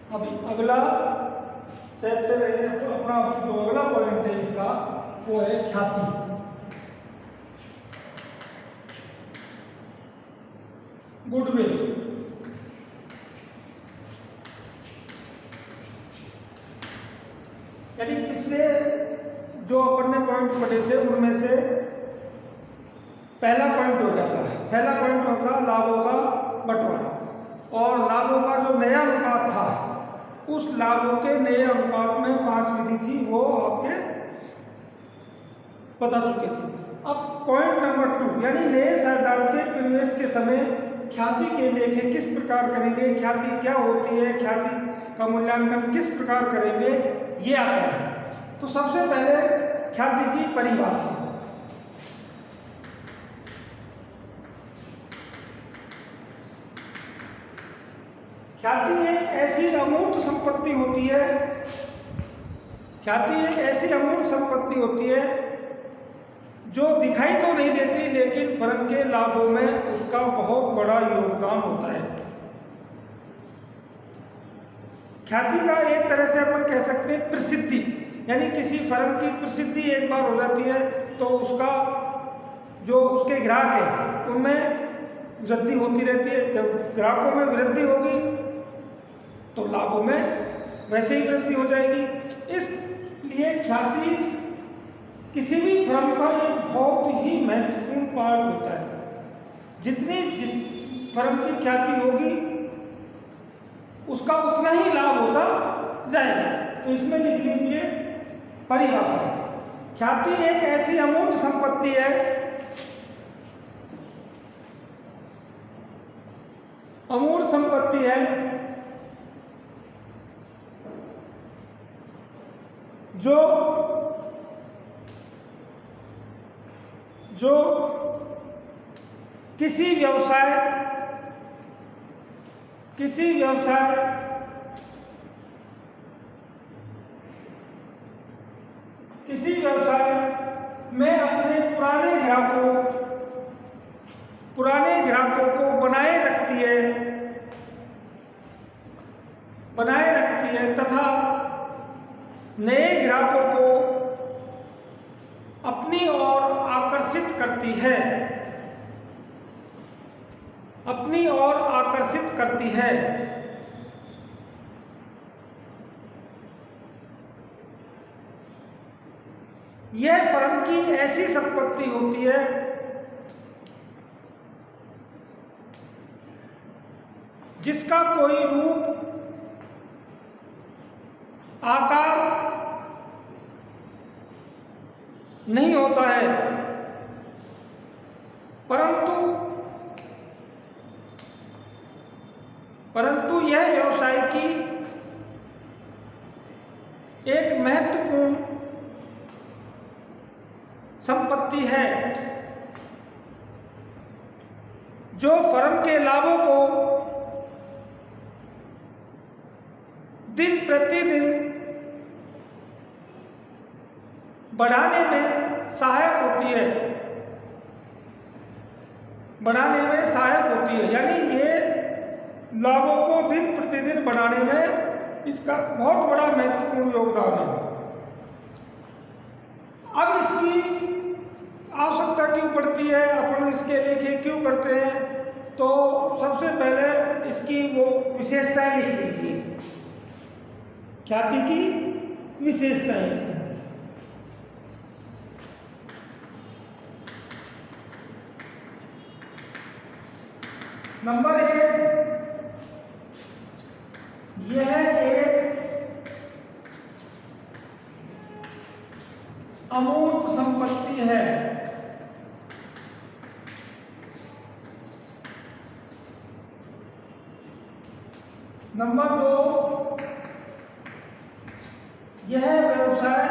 अभी अगला चैप्टर है, तो अपना जो अगला पॉइंट है इसका वो है ख्याति। गुडविल। यानी पिछले जो अपन ने पॉइंट पढ़े थे उनमें से पहला पॉइंट हो जाता है, पहला पॉइंट होगा लाभों का बंटवारा, और लाभों का जो नया अनुपात था उस लाभों के नए अनुपात में 5 विधि थी, वो आपके बता चुके थे। अब पॉइंट नंबर 2 यानी नए सरदार के प्रवेश के समय ख्याति के लेखे किस प्रकार करेंगे, ख्याति क्या होती है, ख्याति का मूल्यांकन किस प्रकार करेंगे, ये आता है। तो सबसे पहले ख्याति की परिभाषा। ख्याति एक ऐसी अमूर्त संपत्ति होती है, ख्याति एक ऐसी अमूर्त संपत्ति होती है जो दिखाई तो नहीं देती, लेकिन फर्म के लाभों में उसका बहुत बड़ा योगदान होता है। ख्याति का एक तरह से अपन कह सकते हैं प्रसिद्धि, यानी किसी फर्म की प्रसिद्धि एक बार हो जाती है तो उसका जो उसके ग्राहक है उनमें वृद्धि होती रहती है। जब ग्राहकों में वृद्धि होगी तो लाभों में वैसे ही वृद्धि हो जाएगी। इसलिए ख्याति किसी भी फर्म का एक बहुत ही महत्वपूर्ण पार्ट होता है। जितनी जिस फर्म की ख्याति होगी उसका उतना ही लाभ होता जाएगा। तो इसमें लिख लीजिए परिभाषा। ख्याति एक ऐसी अमूर्त संपत्ति है, अमूर्त संपत्ति है जो किसी व्यवसाय में अपने पुराने ग्राहकों को बनाए रखती है तथा नए ग्राहकों को अपनी ओर आकर्षित करती है। यह फर्म की ऐसी संपत्ति होती है जिसका कोई रूप, आकार नहीं होता है, परंतु यह व्यवसाय की एक महत्वपूर्ण संपत्ति है जो फर्म के लाभों को दिन प्रतिदिन बढ़ाने में सहायक होती है। यानी ये लाभों को दिन प्रतिदिन बढ़ाने में इसका बहुत बड़ा महत्वपूर्ण योगदान है। अब इसकी आवश्यकता क्यों पड़ती है, अपन इसके लेखे क्यों करते हैं, तो सबसे पहले इसकी वो विशेषताएं लिख लीजिए। ख्याति की विशेषताएं। नंबर 1, यह एक अमूर्त संपत्ति है। नंबर 2, यह व्यवसाय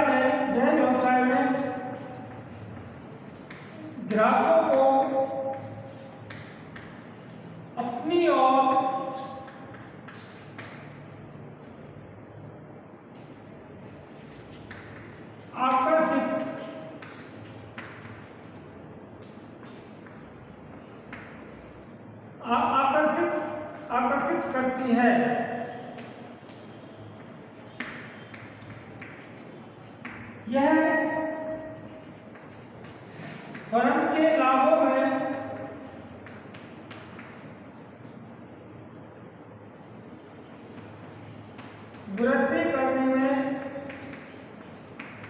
में ग्राहकों को अपनी ओर करती है। यह फर्म के लाभों में वृद्धि करने में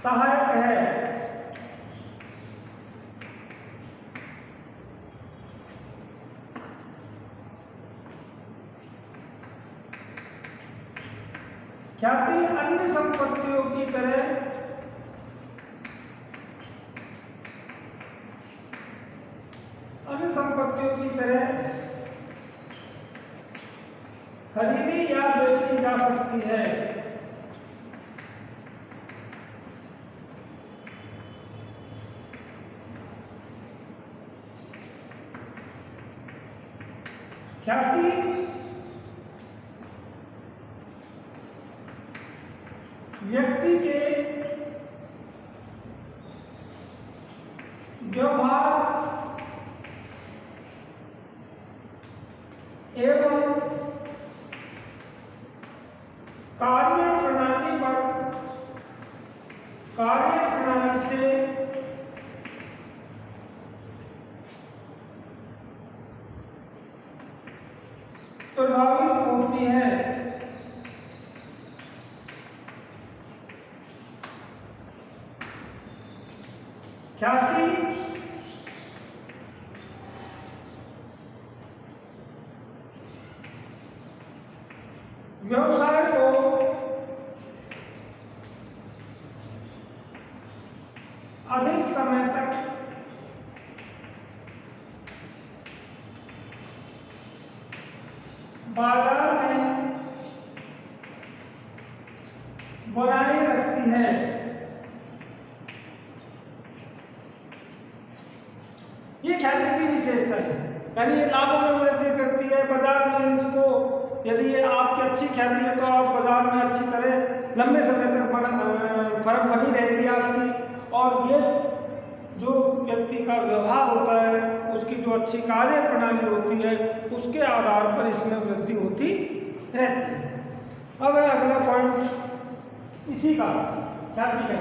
सहायक है। ख्याति अन्य संपत्तियों की तरह खरीदी या बेची जा सकती है। ख्याति व्यक्ति के व्यवहार एवं कार्य प्रणाली से प्रभावित होती है। ख्याति व्यवसाय को अधिक समय तक बाजार में बनाए रखती है। ये ख्याति की विशेषता है, यानी ये लाभों में वृद्धि करती है। बाजार में इसको, यदि ये आपकी अच्छी ख्याति है तो आप बाजार में अच्छी तरह लंबे समय तक फर्म बनी रहेगी आपकी। और ये जो व्यक्ति का व्यवहार होता है, उसकी जो अच्छी कार्य प्रणाली होती है, उसके आधार पर इसमें वृद्धि होती रहती है। अब है अगला पॉइंट इसी का, ख्याति का।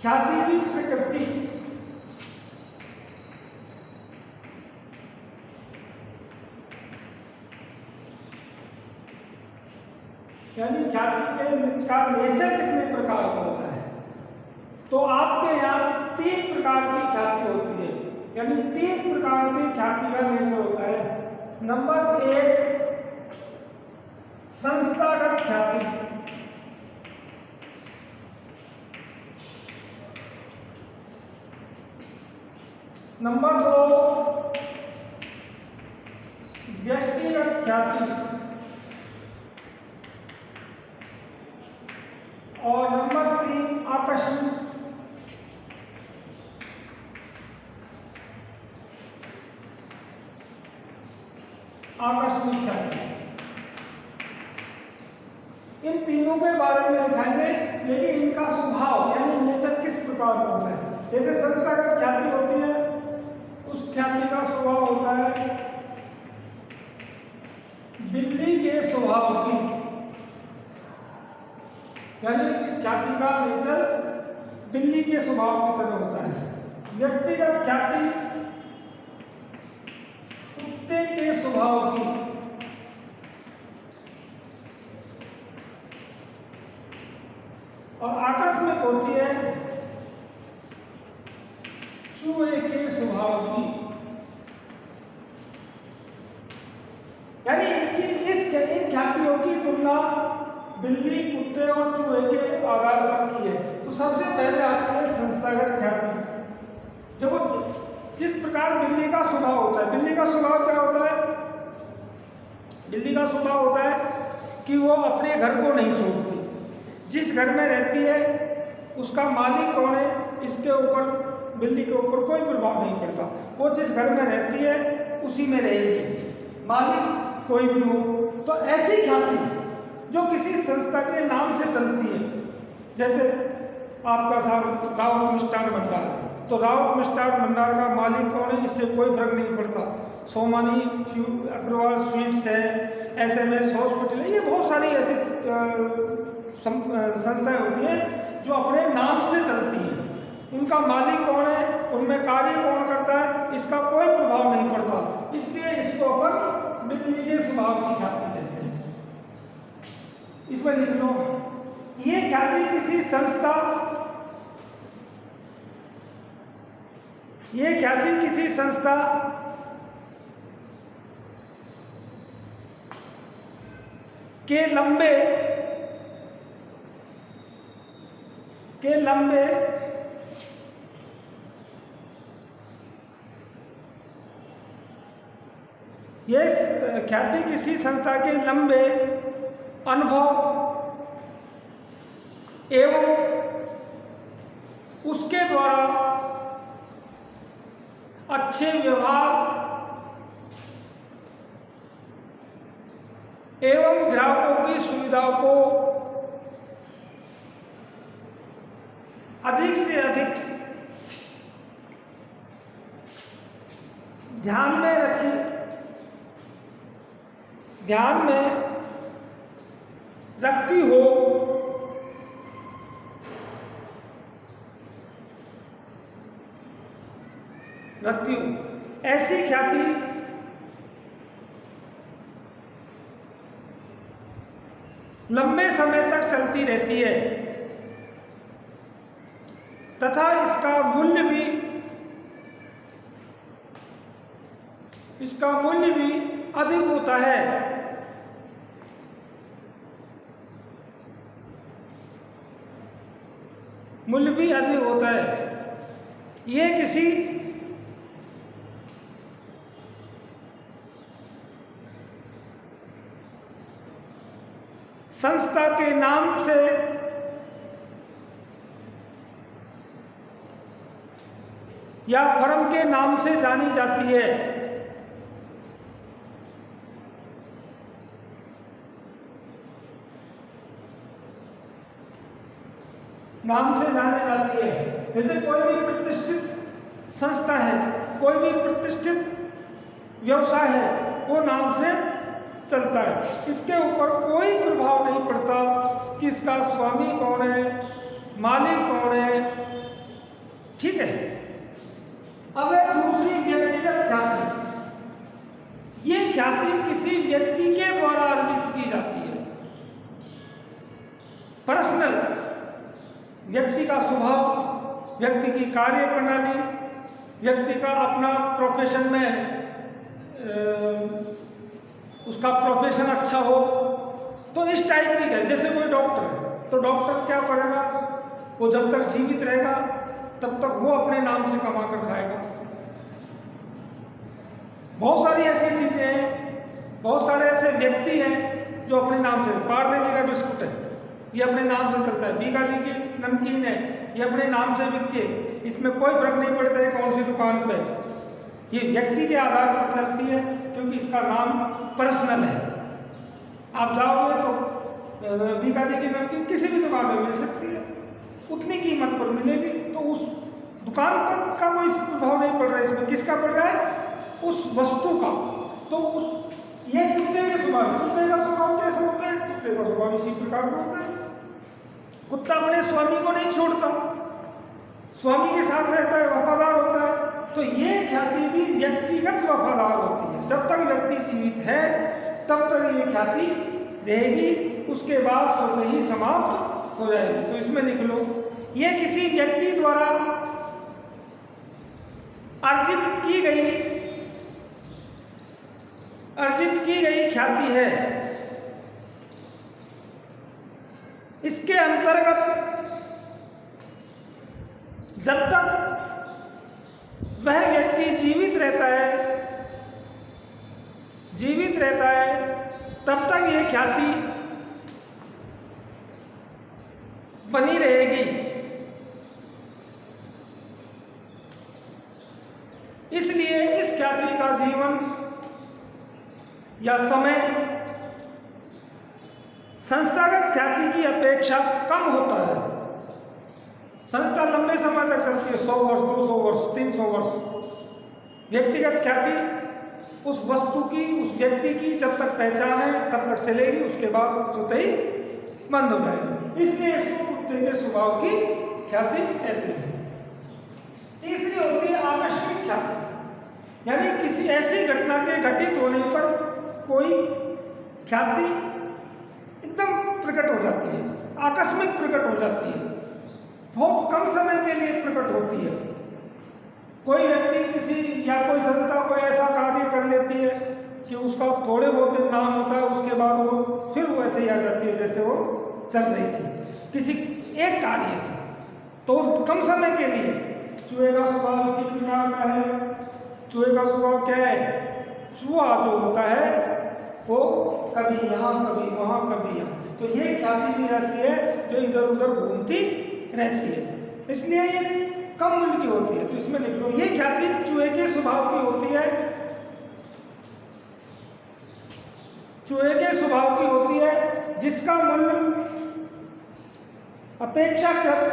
ख्याति की प्रकृति। यानी ख्याति का नेचर कितने प्रकार का होता है। तो आपके यहाँ 3 प्रकार की ख्याति होती है, यानी 3 प्रकार की ख्याति का नेचर होता है। नंबर 1 संस्थागत ख्याति। नंबर 2 व्यक्तिगत ख्याति। और नंबर 3 आकस्मिक ख्याति। इन तीनों के बारे में दिखाएंगे, लेकिन इनका स्वभाव यानी नेचर किस प्रकार का होता है। जैसे संस्थागत ख्याति होती है, उस ख्याति का स्वभाव होता है बिल्ली के स्वभाव की, यानी इस ख्याति का नेचर बिल्ली के स्वभाव की तरह होता है। व्यक्तिगत ख्याति कुत्ते के स्वभाव की, और आकस्मिक होती है चूहे के स्वभाव की। यानी इन ख्यातियों की तुलना बिल्ली, कुत्ते और चूहे के आधार पर की है। तो सबसे पहले आती है संस्थागत ख्याति। जब जिस प्रकार बिल्ली का स्वभाव होता है, बिल्ली का स्वभाव क्या होता है? बिल्ली का स्वभाव होता है कि वो अपने घर को नहीं छोड़ती। जिस घर में रहती है उसका मालिक कौन है, इसके ऊपर, बिल्ली के ऊपर कोई प्रभाव नहीं पड़ता। वो जिस घर में रहती है उसी में रहेगी, मालिक कोई भी हो। तो ऐसी ख्याति जो किसी संस्था के नाम से चलती है, जैसे आपका साहब रावत मिष्ठान भंडार है, तो रावत मिष्ठान भंडार का मालिक कौन है इससे कोई फर्क नहीं पड़ता। सोमानी अग्रवाल स्वीट्स है, SMS हॉस्पिटल है, ये बहुत सारी ऐसी संस्थाएं होती हैं जो अपने नाम से चलती हैं। उनका मालिक कौन है, उनमें कार्य कौन करता है, इसका कोई प्रभाव नहीं पड़ता, इसलिए इसको अपन निर्विजय स्वभाव की ख्याति कहते हैं। इसमें लिख लो, ये ख्याति किसी संस्था, ये ख्याति किसी संस्था के लंबे ये ख्याति किसी संस्था के लंबे अनुभव एवं उसके द्वारा अच्छे व्यवहार एवं ग्राहकों की सुविधाओं को अधिक से अधिक ध्यान में रखती हो, ऐसी ख्याति लंबे समय तक चलती रहती है तथा इसका मूल्य भी अधिक होता है। मूल्य भी अधिक होता है। ये किसी संस्था के नाम से या फर्म के नाम से जानी जाती है। नाम से जानी जाती है। जैसे कोई भी प्रतिष्ठित संस्था है, कोई भी प्रतिष्ठित व्यवसाय है, वो नाम से चलता है। इसके ऊपर कोई प्रभाव नहीं पड़ता कि इसका स्वामी कौन है, मालिक कौन है। ठीक है। अब एक दूसरी व्यक्तिगत ख्याति, ये ख्याति किसी व्यक्ति के द्वारा अर्जित की जाती है। पर्सनल, व्यक्ति का स्वभाव, व्यक्ति की कार्य प्रणाली, व्यक्ति का अपना प्रोफेशन में उसका प्रोफेशन अच्छा हो, तो इस टाइप की है। जैसे कोई डॉक्टर है, तो डॉक्टर क्या करेगा, वो जब तक जीवित रहेगा तब तक वो अपने नाम से कमा कर खाएगा। बहुत सारी ऐसी चीजें हैं, बहुत सारे ऐसे व्यक्ति हैं जो अपने नाम से, पार्ले जी का बिस्कुट है, ये अपने नाम से चलता है। बीका जी की नमकीन है, ये अपने नाम से बिकती है। इसमें कोई फर्क नहीं पड़ता है कौन सी दुकान पे, ये व्यक्ति के आधार पर चलती है, क्योंकि इसका नाम पर्सनल है। आप जाओगे तो बीका जी की नमकीन किसी भी दुकान में मिल सकती है, उतनी कीमत पर मिलेगी, तो उस दुकान पर का कोई प्रभाव नहीं पड़ रहा है। इसमें किसका पड़ रहा है, उस वस्तु का। तो उस ये कुत्ते के स्वभाव, कुत्ते का स्वभाव कैसे होता है, कुत्ते का स्वभाव इसी प्रकार का होता है। कुत्ता अपने स्वामी को नहीं छोड़ता, स्वामी के साथ रहता है, वफादार होता है। तो ये ख्याति भी व्यक्तिगत वफादार होती है। जब तक व्यक्ति जीवित है तब तक ये ख्याति रहेगी, उसके बाद स्वतः ही समाप्त हो जाएगी। तो इसमें लिख लो, ये किसी व्यक्ति द्वारा अर्जित की गई ख्याति है। इसके अंतर्गत जब तक वह व्यक्ति जीवित रहता है तब तक यह ख्याति बनी रहेगी। इसलिए इस ख्याति का जीवन या समय संस्थागत ख्याति की अपेक्षा कम होता है। संस्था लंबे समय तक चलती है, 100 वर्ष, 200 वर्ष, 300 वर्ष। व्यक्तिगत ख्याति उस वस्तु की, उस व्यक्ति की जब तक पहचान है तब तक चलेगी, उसके बाद स्वतः ही बंद हो जाएगी। इसलिए इसको कुत्ते के स्वभाव की ख्याति कहते हैं। तीसरी होती है आकस्मिक ख्याति, यानी किसी ऐसी घटना के घटित होने पर कोई ख्याति एकदम प्रकट हो जाती है, आकस्मिक प्रकट हो जाती है, बहुत कम समय के लिए प्रकट होती है। कोई व्यक्ति किसी या कोई संस्था कोई ऐसा कार्य कर लेती है कि उसका थोड़े बहुत दिन नाम होता है, उसके बाद वो फिर वैसे ही आ जाती है जैसे वो चल रही थी किसी एक कार्य से। तो कम समय के लिए चूहे का स्वभाव इसी प्रकार का है। चूहे का स्वभाव क्या है? चूहा जो होता है वो कभी यहाँ कभी वहाँ कभी यहाँ, तो ये ख्याति भी ऐसी है जो इधर उधर घूमती रहती है, इसलिए ये कम मूल्य की होती है। तो इसमें लिख लो, ये ख्याति चूहे के स्वभाव की होती है, चूहे के स्वभाव की होती है, जिसका मूल्य अपेक्षाकृत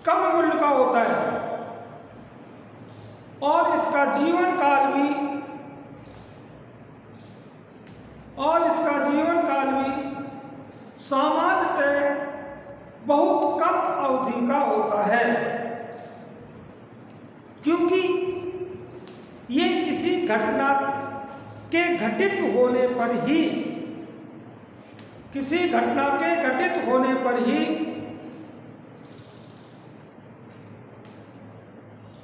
कम मूल्य का होता है और इसका जीवन काल भी सामान्यतः बहुत कम अवधि का होता है, क्योंकि ये किसी घटना के घटित होने पर ही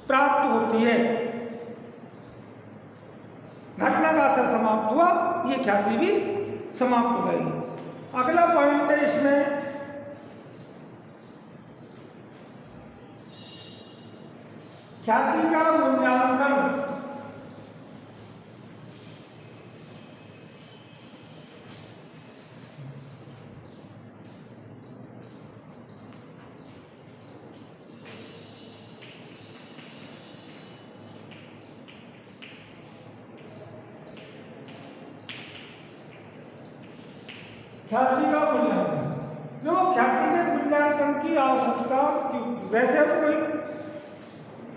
प्राप्त होती है। घटना का असर समाप्त हुआ, ये ख्याति भी समाप्त हो जाएगी। अगला पॉइंट है इसमें ख्याति का मूल्यांकन। ख्याति का मूल्यांकन, जो ख्याति के मूल्यांकन की आवश्यकता, वैसे कोई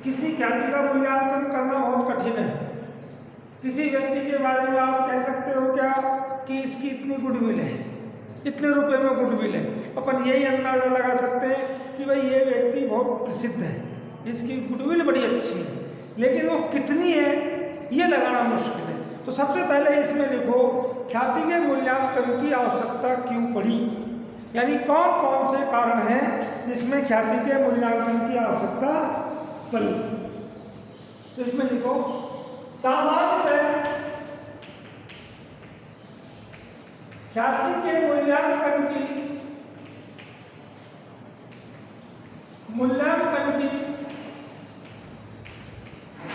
किसी ख्याति का मूल्यांकन करना बहुत कठिन है। किसी व्यक्ति के बारे में आप कह सकते हो क्या कि इसकी इतनी गुडविल है, इतने रुपए में गुडविल है, अपन यही अंदाजा लगा सकते हैं कि भाई ये व्यक्ति बहुत प्रसिद्ध है, इसकी गुडविल बड़ी अच्छी है, लेकिन वो कितनी है ये लगाना मुश्किल है। तो सबसे पहले इसमें लिखो ख्याति के मूल्यांकन की आवश्यकता क्यों पड़ी, यानी कौन कौन से कारण हैं जिसमें ख्याति के मूल्यांकन की आवश्यकता पड़ी। तो इसमें लिखो सामान्यतः ख्याति के मूल्यांकन की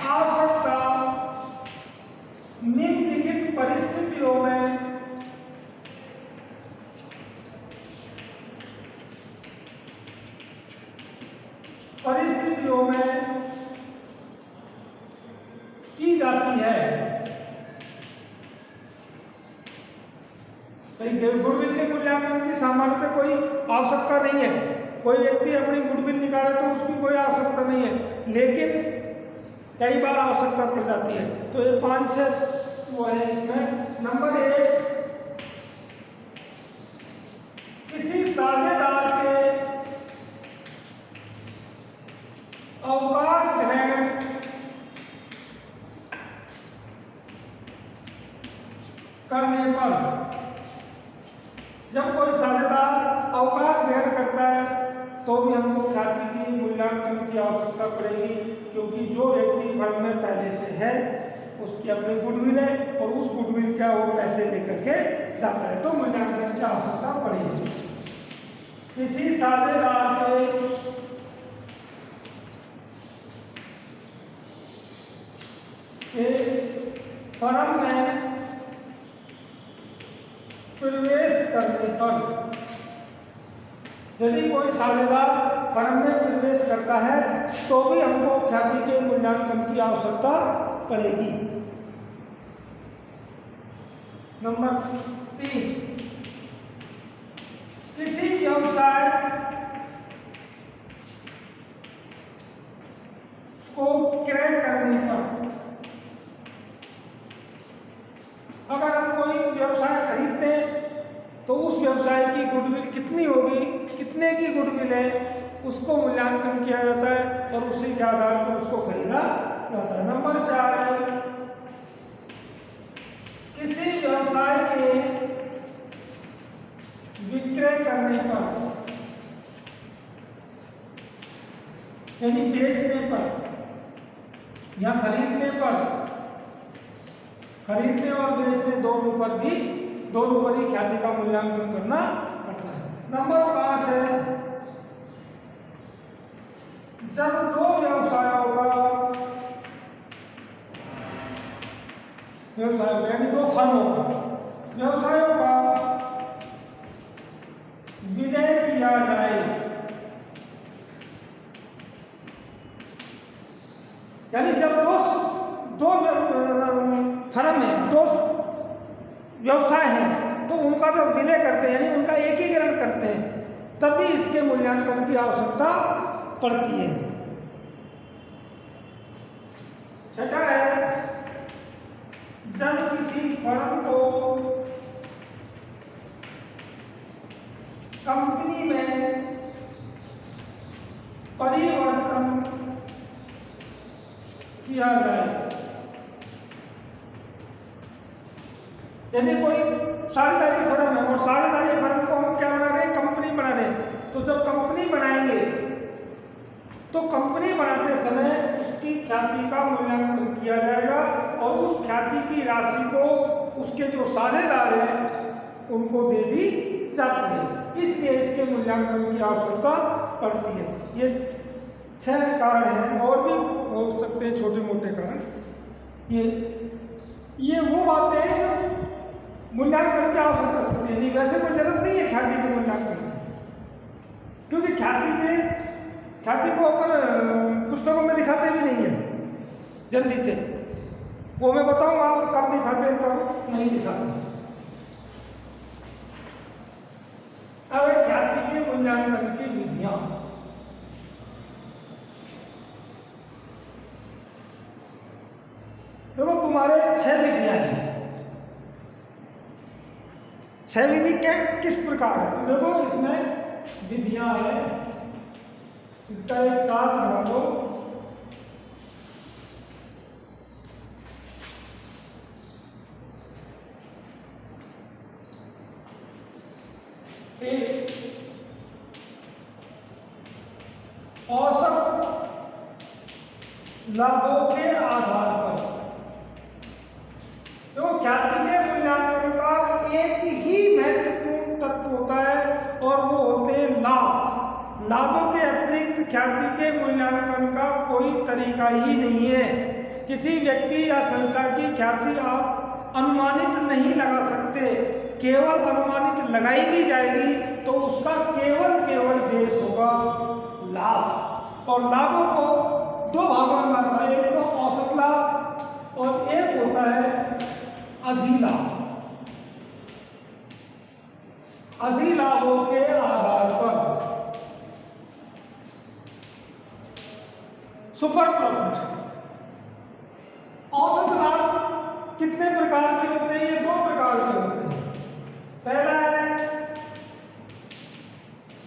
आवश्यकता निम्नलिखित परिस्थितियों में की जाती है। गुडविल के मूल्यांकन की सामान्यतः कोई आवश्यकता नहीं है। कोई व्यक्ति अपनी गुडविल निकाले तो उसकी कोई आवश्यकता नहीं है, लेकिन कई बार आवश्यकता पड़ जाती है। तो ये 5-6 वो है इसमें। नंबर 1, किसी साझेदार के अवकाश ग्रहण करने पर, जब कोई साझेदार अवकाश ग्रहण करता है तो भी हमको ख्याति की मूल्यांकन की आवश्यकता पड़ेगी, क्योंकि जो व्यक्ति फर्म में पहले से है उसकी अपनी गुडविल है और उस गुडविल का वो पैसे लेकर के जाता है, तो मूल्यांकन की आवश्यकता पड़ेगी। किसी साझेदार के फर्म में प्रवेश करने पर यदि कोई साझेदार फर्म में निवेश करता है तो भी हमको ख्याति के मूल्यांकन की आवश्यकता पड़ेगी। नंबर 3, किसी व्यवसाय को क्रय करने पर, अगर हम कोई व्यवसाय खरीदते हैं तो उस व्यवसाय की गुडविल कितनी होगी, कितने की गुडविल है, उसको मूल्यांकन किया जाता है और उसी के आधार पर उसको खरीदा जाता है। नंबर 4 है, किसी व्यवसाय के विक्रय करने पर यानी बेचने पर या खरीदने पर, खरीदने और बेचने दोनों पर ही ख्याति का मूल्यांकन करना पड़ता है। नंबर 5 है, जब दो व्यवसायों यानी दो फर्मों का व्यवसायों का विलय किया जाए, यानी जब दो फर्म है, दो व्यवसाय हैं तो उनका जब विलय करते हैं यानी उनका एकीकरण करते हैं तभी इसके मूल्यांकन की आवश्यकता पड़ती है। छठा है, जब किसी फर्म को कंपनी में परिवर्तन किया जाए, यदि कोई साझेदारी फर्म है और साझेदारी फर्म को हम क्या बना रहे हैं, कंपनी बना रहे हैं, तो जब कंपनी बनाएंगे तो कंपनी बनाते समय उसकी ख्याति का मूल्यांकन किया जाएगा और उस ख्याति की राशि को उसके जो साझेदार हैं उनको दे दी जाती है। इसलिए इसके मूल्यांकन की आवश्यकता पड़ती है। ये 6 कारण हैं, और भी हो सकते हैं छोटे मोटे कारण। ये वो बातें हैं जो मूल्यांकन की आवश्यकता पड़ती है। नहीं, वैसे कोई जरूरत नहीं है ख्याति के मूल्यांकन की, क्योंकि ख्याति को अपन पुस्तकों में दिखाते भी नहीं है जल्दी से। वो मैं बताऊंगा कब दिखाते हैं कब नहीं दिखाते। अब ख्याति के मूल्यांकन की विधियां, देखो तुम्हारे 6 विधियां हैं। 6 विधि किस प्रकार है, देखो इसमें विधियां हैं, इसका एक चार्ट बना दो। एक औसत लाभों के आधार पर, तो ख्याति के मूल्यांकन का एक ही महत्वपूर्ण तत्व होता है और वो होते हैं लाभ। लाभों के अतिरिक्त ख्याति के मूल्यांकन का कोई तरीका ही नहीं है। किसी व्यक्ति या संस्था की ख्याति आप अनुमानित नहीं लगा सकते। केवल अनुमानित लगाई भी जाएगी तो उसका केवल बेस होगा लाभ। और लाभों को 2 भागों में बांटा है, एक तो औसत लाभ और एक होता है अधिलाभ। अधिलाभों के आधार पर सुपर प्रॉफिट। औसत लाभ कितने प्रकार के होते हैं, ये 2 प्रकार के होते हैं। पहला है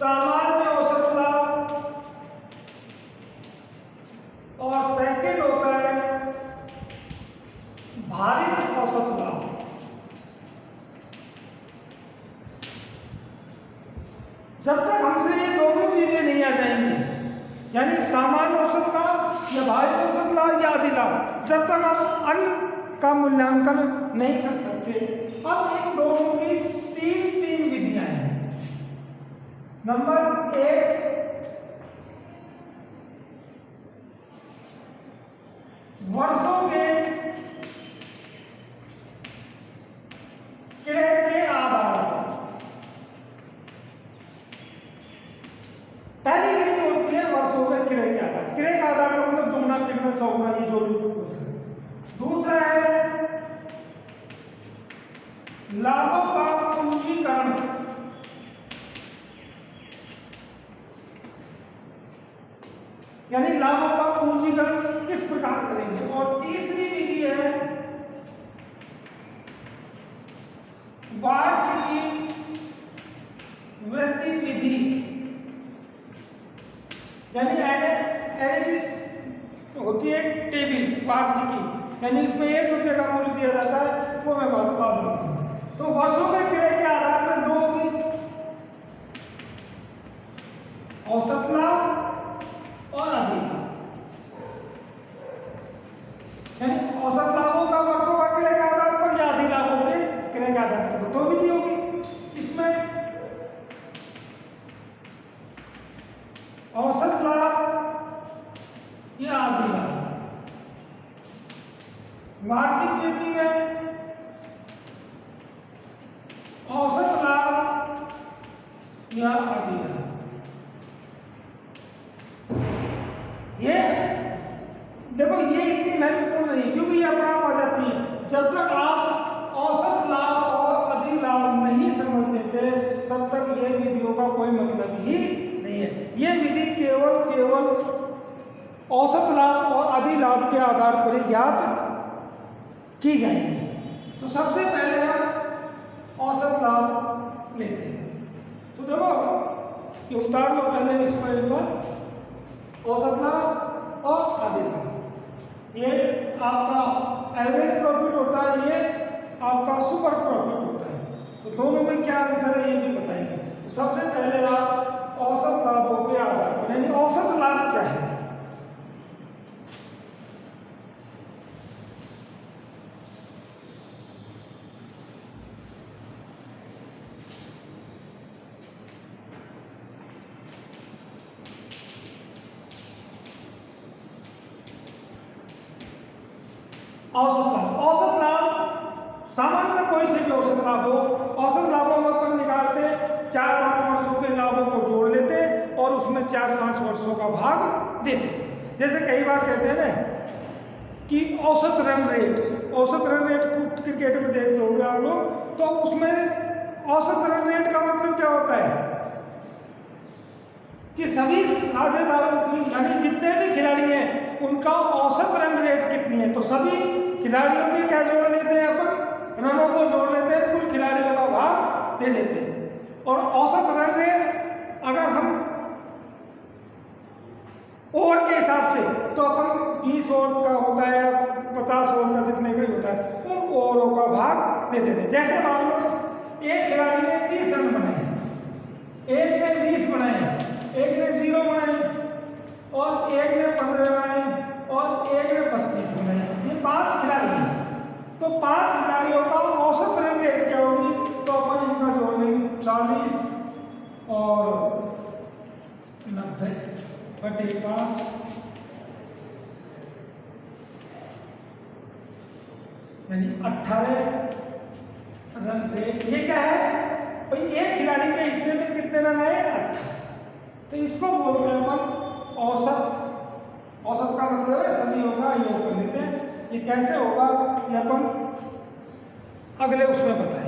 सामान्य औसत लाभ और सेकंड होता है भारित औसत लाभ। जब तक हमसे ये दोनों चीजें नहीं आ जाएंगी, यानी सामान्य औसत लाभ या भारित औसत लाभ या अधिलाभ, जब तक हम अन्य का मूल्यांकन नहीं कर सकते। अब इन दोनों की 3 विधियां हैं। नंबर 1, वर्षों के क्रय के आधार पर। डिफरेंस होगा, ये जो भी होता है। दूसरा है लाभों का पूंजीकरण, यानी लाभों का पूंजीकरण किस प्रकार करेंगे। और तीसरी विधि है वार्षिकी वृद्धि विधि, यानी होती है टेबल वार्षिकी, यानी उसमें 1 रुपये का मूल्य दिया जाता है, वो मैं बात बताऊंगा। तो वर्षों के क्रय के आधार पर दो होगी, औसत लाभ और अधिक लाभ, यानी औसत लाभों का वर्षों का क्रय के आधार पर या अधिक लाभों के क्रय के आधार पर, दो विधि होगी। इसमें औसत लाभ या अधिक लाभ, वार्षिक वृद्धि में औसत लाभ या अधिक लाभ। ये देखो ये इतनी महत्वपूर्ण नहीं, क्योंकि ये अपने आप आ जाती है। जब तक आप औसत लाभ और अधिक लाभ नहीं समझ लेते तब तक ये विधियों का कोई मतलब ही नहीं है। ये विधि केवल औसत लाभ और अधिक लाभ के आधार पर ही ज्ञात की जाएगी। तो सबसे पहले हम औसत लाभ लेते हैं। तो देखो ये उतार लो पहले इसको एक बार, औसत लाभ और अधिक लाभ, ये आपका एवरेज प्रॉफिट होता है, ये आपका सुपर प्रॉफिट होता है। तो दोनों में क्या अंतर है ये भी बताएंगे। तो सबसे पहले आप औसत लाभों के आधार पर, यानी औसत लाभ क्या है। औसत लाभ सामान्य कोई से भी औसत लाभ हो, औसत लाभों में अपन निकालते 4-5 वर्षों के लाभों को जोड़ लेते और उसमें 4-5 वर्षों का भाग दे देते। जैसे कई बार कहते हैं ना कि औसत रन रेट क्रिकेट में देखते होंगे आप लोग, तो उसमें औसत रन रेट का मतलब क्या होता है कि सभी साझेदारों की, यानी जितने भी खिलाड़ी हैं उनका औसत रन रेट कितनी है। तो सभी खिलाड़ियों के क्या जोड़ लेते हैं अपन, रनों को जोड़ लेते हैं, कुल खिलाड़ियों का भाग दे लेते हैं। और औसत रन रेट अगर हम ओवर के हिसाब से, तो अपन 20 ओवर का होता है, 50 ओवर का, जितने का ही होता है, उन ओवरों का भाग दे देते हैं। जैसे मान लो एक खिलाड़ी ने 30 रन बनाए, एक ने 20 बनाए, एक ने 0 बनाए और एक ने 15 बनाए और एक ने 25 बनाए। ये 5 खिलाड़ी हैं। तो 5 खिलाड़ियों का औसत रन रेट क्या होगी, तो अपन इनका जोड़ लेंगे 40 और 90 बटे 5, यानी 18 रन रेट। ये क्या है भाई, एक खिलाड़ी के हिस्से में कितने रन आए, 18। तो इसको बोलते हैं अपन औसत। औसत का मतलब है सभी होगा योग कर लेते हैं। ये कैसे होगा ये अपन अगले उसमें बताएं।